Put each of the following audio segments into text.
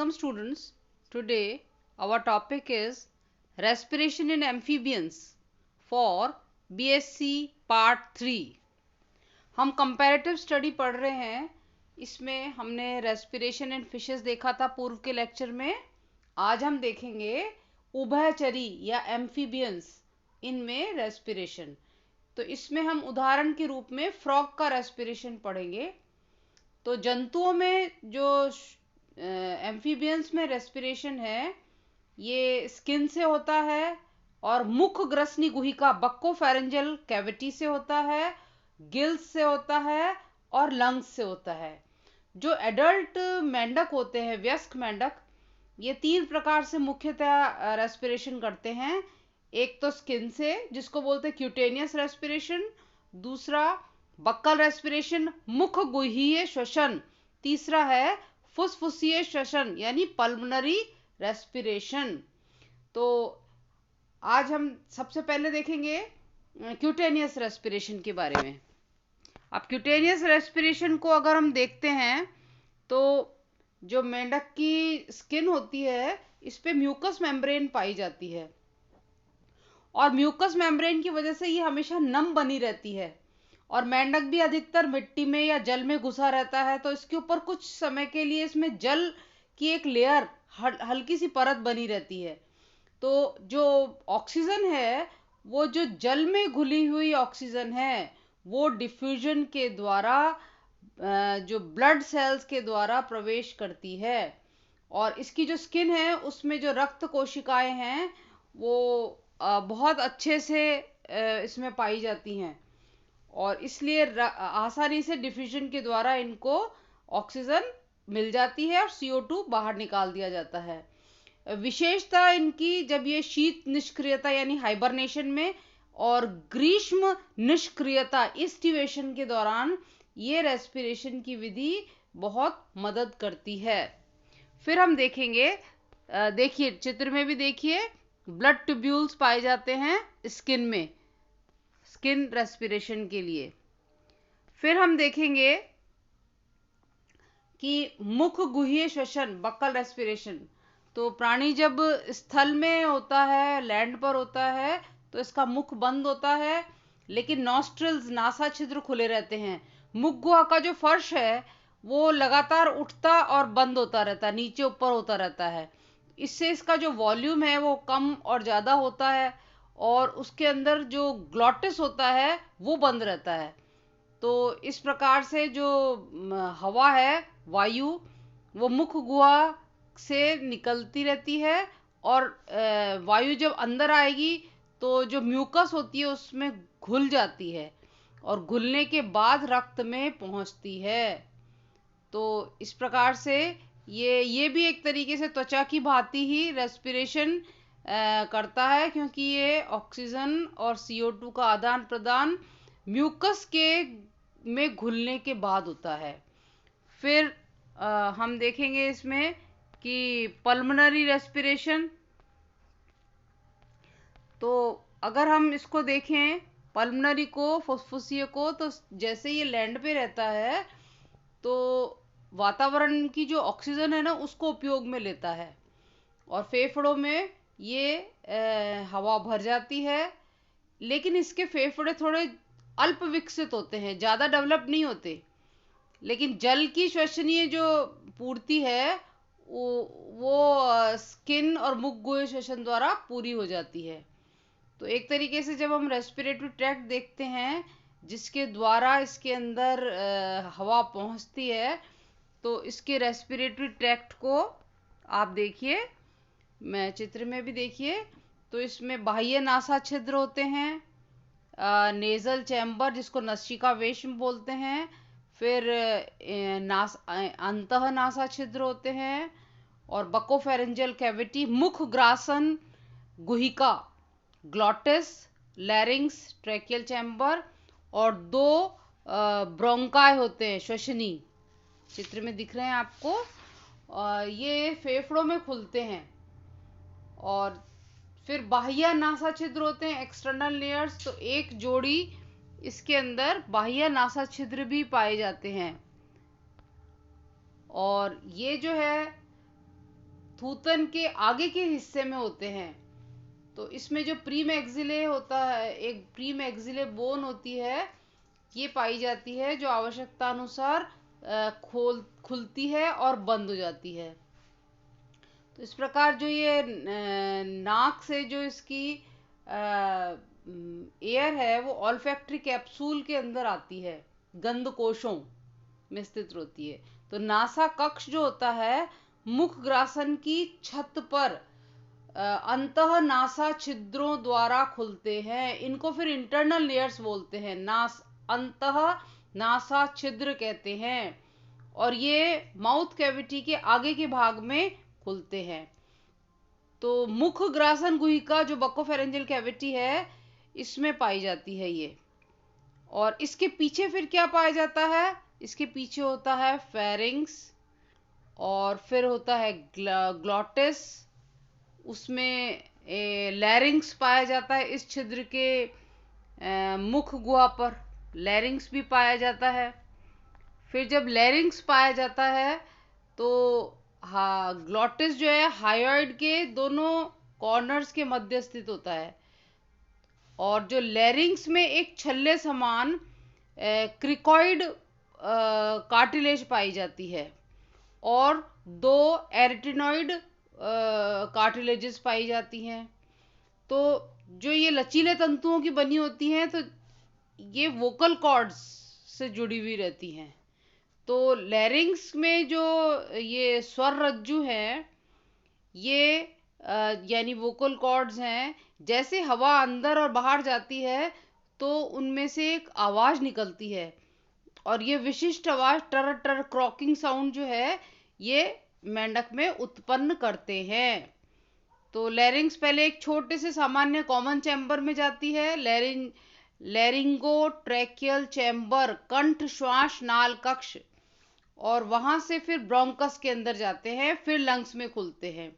Welcome students. Today our topic is respiration in amphibians for BSc Part 3. हम comparative study पढ़ रहे हैं. इसमें हमने respiration in fishes देखा था पूर्व के लेक्चर में. आज हम देखेंगे उभयचरी या amphibians इनमें respiration. तो इसमें हम उदाहरण के रूप में frog का respiration पढ़ेंगे. तो जंतुओं में जो एम्फीबियंस में रेस्पिरेशन है ये स्किन से होता है और मुख ग्रसनी गुहिका बक्कोफेरेंजियल कैविटी से होता है, गिल्स से होता है और लंग्स से होता है. जो एडल्ट मेंढक होते हैं, वयस्क मेंढक, ये 3 प्रकार से मुख्यतः रेस्पिरेशन करते हैं. एक तो स्किन से जिसको बोलते हैं क्यूटेनियस रेस्पिरेशन, दूसरा बक्कल रेस्पिरेशन मुख गुहीय श्वसन, तीसरा है फुसफुसीय श्वसन यानी पल्मोनरी रेस्पिरेशन. तो आज हम सबसे पहले देखेंगे क्यूटेनियस रेस्पिरेशन के बारे में. अब क्यूटेनियस रेस्पिरेशन को अगर हम देखते हैं तो जो मेंढक की स्किन होती है इस पे म्यूकस मेम्ब्रेन पाई जाती है और म्यूकस मेम्ब्रेन की वजह से ये हमेशा नम बनी रहती है और मेंढक भी अधिकतर मिट्टी में या जल में घुसा रहता है. तो इसके ऊपर कुछ समय के लिए इसमें जल की एक लेयर हल्की सी परत बनी रहती है. तो जो ऑक्सीजन है वो जो जल में घुली हुई ऑक्सीजन है वो डिफ्यूजन के द्वारा जो ब्लड सेल्स के द्वारा प्रवेश करती है और इसकी जो स्किन है उसमें जो रक्त कोशिकाएं हैं वो बहुत अच्छे से इसमें पाई जाती हैं और इसलिए आसानी से डिफ्यूजन के द्वारा इनको ऑक्सीजन मिल जाती है और CO2 बाहर निकाल दिया जाता है. विशेषता इनकी जब ये शीत निष्क्रियता यानी हाइबरनेशन में और ग्रीष्म निष्क्रियता इस्टिवेशन के दौरान ये रेस्पिरेशन की विधि बहुत मदद करती है. फिर हम देखेंगे, देखिए चित्र में भी देखिए ब्लड ट्यूब्यूल्स पाए जाते हैं स्किन में, स्किन रेस्पिरेशन के लिए. फिर हम देखेंगे कि मुख गुहीय श्वसन बक्कल रेस्पिरेशन. तो प्राणी जब स्थल में होता है, लैंड पर होता है, तो इसका मुख बंद होता है लेकिन नॉस्ट्रिल्स नासा छिद्र खुले रहते हैं. मुख गुहा का जो फर्श है वो लगातार उठता और बंद होता रहता है, नीचे ऊपर होता रहता है. इससे इसका जो वॉल्यूम है वो कम और ज़्यादा होता है और उसके अंदर जो ग्लॉटिस होता है वो बंद रहता है. तो इस प्रकार से जो हवा है, वायु, वो मुख गुहा से निकलती रहती है और वायु जब अंदर आएगी तो जो म्यूकस होती है उसमें घुल जाती है और घुलने के बाद रक्त में पहुंचती है. तो इस प्रकार से ये भी एक तरीके से त्वचा की भांति ही रेस्पिरेशन करता है क्योंकि ये ऑक्सीजन और CO2 का आदान प्रदान म्यूकस के में घुलने के बाद होता है. फिर हम देखेंगे इसमें कि पल्मोनरी रेस्पिरेशन. तो अगर हम इसको देखें पल्मोनरी को, फुसफुसिए को, तो जैसे ये लैंड पे रहता है तो वातावरण की जो ऑक्सीजन है ना उसको उपयोग में लेता है और फेफड़ों में ये हवा भर जाती है. लेकिन इसके फेफड़े थोड़े अल्प विकसित होते हैं, ज़्यादा डेवलप नहीं होते, लेकिन जल की श्वसनीय जो पूर्ति है वो स्किन और मुख गुहे श्वसन द्वारा पूरी हो जाती है. तो एक तरीके से जब हम रेस्पिरेटरी ट्रैक्ट देखते हैं जिसके द्वारा इसके अंदर हवा पहुंचती है तो इसके रेस्पिरेटरी ट्रैक्ट को आप देखिए, मैं चित्र में भी देखिए, तो इसमें बाह्य नासा छिद्र होते हैं, नेजल चैम्बर जिसको नसिका वेश्म बोलते हैं, फिर अंतः नासा छिद्र होते हैं और बकोफेरेंजियल कैविटी, मुख ग्रासन गुहिका, ग्लॉटिस, लैरिंग्स, ट्रैकियल चैम्बर और 2 ब्रोंकाई होते हैं श्वसनी. चित्र में दिख रहे हैं आपको. ये फेफड़ों में खुलते हैं और फिर बाह्य नासा छिद्र होते हैं, एक्सटर्नल लेयर्स. तो एक जोड़ी इसके अंदर बाह्य नासा छिद्र भी पाए जाते हैं और ये जो है थूथन के आगे के हिस्से में होते हैं। तो इसमें जो प्री मैक्सिले होता है, एक प्री मैक्सिले बोन होती है, ये पाई जाती है, जो आवश्यकता अनुसार खुलती है और बंद हो जाती है। तो इस प्रकार जो ये नाक से जो इसकी एयर है वो ऑल्फैक्टरी कैप्सूल के अंदर आती है, गंध कोशों में स्थित होती है। तो नासा कक्ष जो होता है मुख ग्रासन की छत पर अंतः नासा छिद्रों द्वारा खुलते हैं। इनको फिर इंटरनल लेयर्स बोलते हैं, अंतः नासा छिद्र कहते हैं। और ये माउथ कैविटी के आगे के भाग में खुलते हैं। तो मुख ग्रासन गुहिका जो बक्कोफेरेंजियल कैविटी है, इसमें पाई जाती है ये। और इसके पीछे फिर क्या पाया जाता है? इसके पीछे होता है फेरिंग्स, और फिर होता है ग्लॉटिस, उसमें लैरिंग्स पाया जाता है। इस छिद्र के मुख गुहा पर लैरिंग्स भी पाया जाता है। फिर जब लैरिंग्स पाया जाता है तो हाँ, ग्लॉटिस जो है हायोइड के दोनों कॉर्नर्स के मध्य स्थित होता है। और जो लैरिंग्स में एक छल्ले समान क्रिकॉइड कार्टिलेज पाई जाती है, और 2 एरिटिनॉइड कार्टिलेजेस पाई जाती हैं। तो जो ये लचीले तंतुओं की बनी होती हैं, तो ये वोकल कॉर्ड्स से जुड़ी हुई रहती हैं। तो लैरिंग्स में जो ये स्वर रज्जु है, ये यानी वोकल कॉर्ड्स हैं, जैसे हवा अंदर और बाहर जाती है तो उनमें से एक आवाज निकलती है, और ये विशिष्ट आवाज टर टर क्रॉकिंग साउंड जो है ये मेंढक में उत्पन्न करते हैं। तो लैरिंग्स पहले एक छोटे से सामान्य कॉमन चैम्बर में जाती है, लैरिंगो ट्रैकियल चैम्बर, कंठ श्वास नाल कक्ष, और वहां से फिर ब्रोंकस के अंदर जाते हैं, फिर लंग्स में खुलते हैं।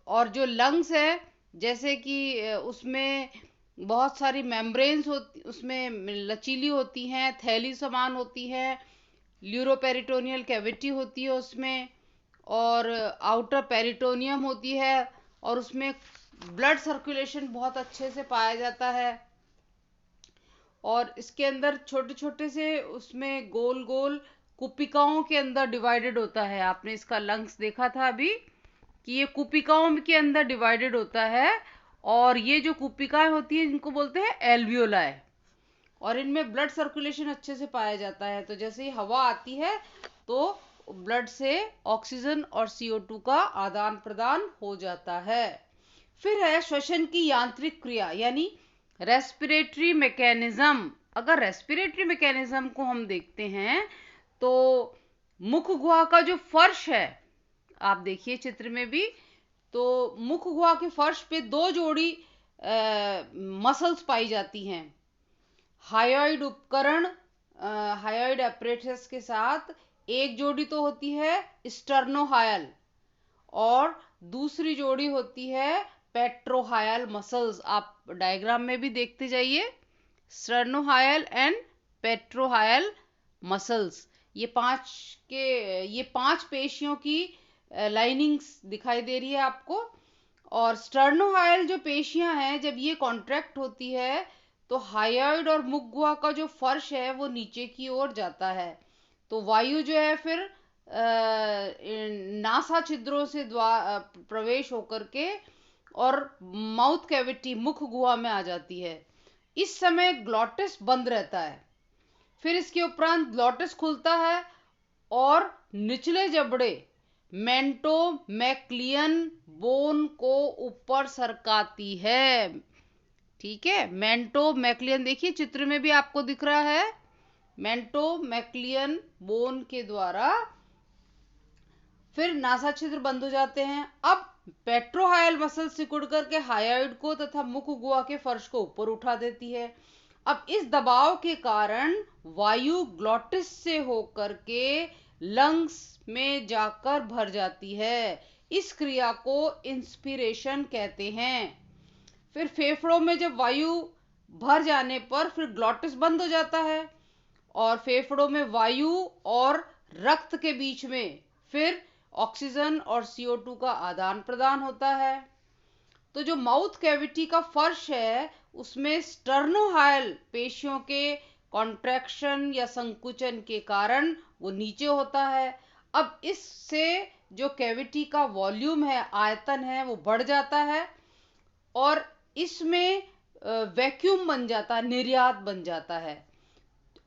और जो लंग्स है, जैसे कि उसमें बहुत सारी मेम्ब्रेन्स होती, उसमें लचीली होती हैं, थैली समान होती है, ल्यूरोपेरिटोनियल कैविटी होती है उसमें, और आउटर पेरिटोनियम होती है, और उसमें ब्लड सर्कुलेशन बहुत अच्छे से पाया जाता है। और इसके अंदर छोटे छोटे से उसमें गोल गोल कुपिकाओं के अंदर डिवाइडेड होता है। आपने इसका लंग्स देखा था अभी कि ये कुपिकाओं के अंदर डिवाइडेड होता है, और ये जो कुपिकाएं होती हैं इनको बोलते हैं एल्वियोलाई, और इनमें ब्लड सर्कुलेशन अच्छे से पाया जाता है। तो जैसे ही हवा आती है तो ब्लड से ऑक्सीजन और CO2 का आदान प्रदान हो जाता है। फिर है श्वसन की यांत्रिक क्रिया, यानी रेस्पिरेटरी मैकेनिज्म। अगर रेस्पिरेटरी मैकेनिज्म को हम देखते हैं तो मुख गुहा का जो फर्श है, आप देखिए चित्र में भी, तो मुख गुहा के फर्श पे 2 जोड़ी मसल्स पाई जाती हैं। हायोइड उपकरण, हायोइड एपरेटस के साथ एक जोड़ी तो होती है स्टर्नोहायल, और दूसरी जोड़ी होती है पेट्रोहायल मसल्स। आप डायग्राम में भी देखते जाइए, स्टर्नोहायल एंड पेट्रोहायल मसल्स। ये 5 पेशियों की लाइनिंग्स दिखाई दे रही है आपको। और स्टर्नोहायल जो पेशियां हैं, जब ये कॉन्ट्रैक्ट होती है तो हायोइड और मुख गुहा का जो फर्श है वो नीचे की ओर जाता है। तो वायु जो है फिर नासा छिद्रों से प्रवेश होकर के और माउथ कैविटी, मुख गुहा में आ जाती है। इस समय ग्लॉटिस बंद रहता है। फिर इसके उपरांत ग्लॉटिस खुलता है और निचले जबड़े मेंटो मैक्लियन बोन को ऊपर सरकाती है। ठीक है, मेंटो मैक्लियन देखिए चित्र में भी आपको दिख रहा है, मेंटो मैक्लियन बोन के द्वारा फिर नासा छिद्र बंद हो जाते हैं। अब पेट्रोहायल मसल सिकुड़ करके हायोइड को तथा मुख गुहा के फर्श को ऊपर उठा देती है। अब इस दबाव के कारण वायु ग्लॉटिस से होकर के लंग्स में जाकर भर जाती है। इस क्रिया को इंस्पिरेशन कहते हैं। फिर फेफड़ों में जब वायु भर जाने पर फिर ग्लॉटिस बंद हो जाता है, और फेफड़ों में वायु और रक्त के बीच में फिर ऑक्सीजन और CO2 का आदान प्रदान होता है। तो जो माउथ कैविटी का फर्श है उसमें स्टर्नोहायल पेशियों के कॉन्ट्रैक्शन या संकुचन के कारण वो नीचे होता है। अब इससे जो कैविटी का वॉल्यूम है, आयतन है, वो बढ़ जाता है और इसमें वैक्यूम बन जाता है, निर्यात बन जाता है।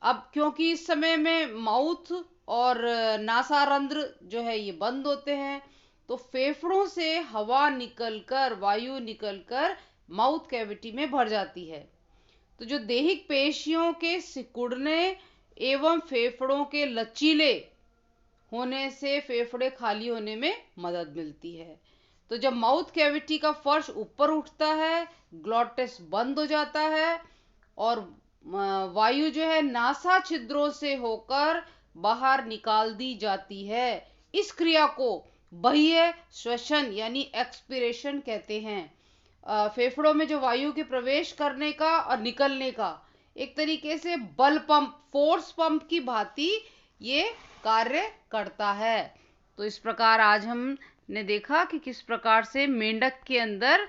अब क्योंकि इस समय में माउथ और नासारंध्र जो है ये बंद होते हैं, तो फेफड़ों से हवा निकलकर, वायु निकलकर माउथ कैविटी में भर जाती है। तो जो देहिक पेशियों के सिकुड़ने एवं फेफड़ों के लचीले होने से फेफड़े खाली होने में मदद मिलती है। तो जब माउथ कैविटी का फर्श ऊपर उठता है, ग्लॉटिस बंद हो जाता है और वायु जो है नासा छिद्रों से होकर बाहर निकाल दी जाती है। इस क्रिया को बाह्य श्वसन यानी एक्सपिरेशन कहते हैं। फेफड़ों में जो वायु के प्रवेश करने का और निकलने का एक तरीके से बल पंप, फोर्स पंप की भांति ये कार्य करता है। तो इस प्रकार आज हमने देखा कि किस प्रकार से मेंढक के अंदर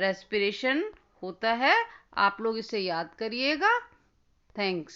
रेस्पिरेशन होता है। आप लोग इसे याद करिएगा। थैंक्स।